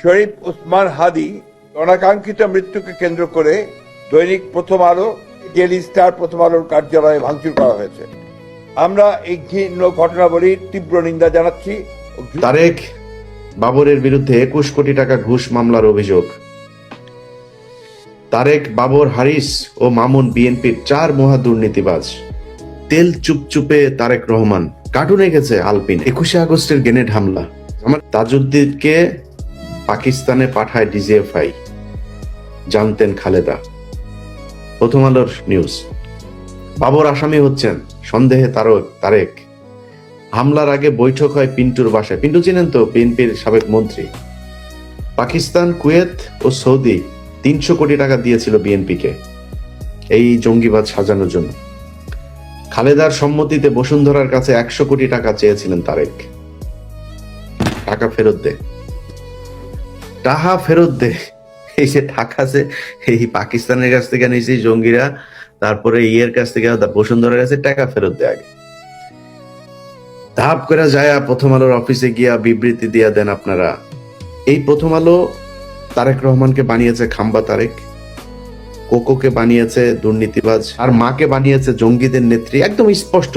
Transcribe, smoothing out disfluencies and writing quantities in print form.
শরীফ ওসমান হাদি অনাকাঙ্ক্ষিত মৃত্যুকে কেন্দ্র করে দৈনিক প্রথম আলো, ডেইলি স্টার, প্রথম আলোর কার্যালয়ে ভাঙচুর করা হয়েছে। আমরা এই ঘৃণ্য ঘটনাবলীর তীব্র নিন্দা জানাচ্ছি। তারেক বাবরের বিরুদ্ধে 21 কোটি টাকা ঘুষ মামলার অভিযোগ। তারেক, বাবর, হারিস ও মামুন বিএনপির 4 মহা দুর্নীতিবাজ। তেল চুপচুপে তারেক রহমান কার্টুনে গেছে আলপিন। 21শে আগস্টের গ্রেনেড হামলা, আমার তাজউদ্দিনকে পাকিস্তানে পাঠায় ডিজিএফআই, জানতেন খালেদা। প্রথম আলোর নিউজ। বাবর আসামি হচ্ছেন সন্দেহে তারেক। হামলার আগে বৈঠক হয় পিন্টুর বাসায়। পিন্টু চিনেন তো, বিএনপির সাবেক মন্ত্রী। পাকিস্তান, কুয়েত ও সৌদি 300 কোটি টাকা দিয়েছিল বিএনপিকে এই জঙ্গিবাদ সাজানোর জন্য। খালেদার সম্মতিতে বসুন্ধরার কাছে 100 কোটি টাকা চেয়েছিলেন তারেক। টাকা ফেরত দে, টাকা ফেরত দে। এই যে টাকা আছে, এই পাকিস্তানের কাছ থেকে নিয়েছি জঙ্গিরা, তারপরে ইয়ের কাছ থেকে, বসুন্ধরার কাছে টাকা ফেরত দে। আগে ধাপ করে যায় প্রথম আলোর অফিসে গিয়া বিবৃতি দিয়া দেন আপনারা। এই প্রথম আলো তারেক রহমানকে বানিয়েছে খাম্বা তারেক, কোকোকে বানিয়েছে দুর্নীতিবাজ, আর মাকে বানিয়েছে জঙ্গিদের নেত্রী। একদম স্পষ্ট।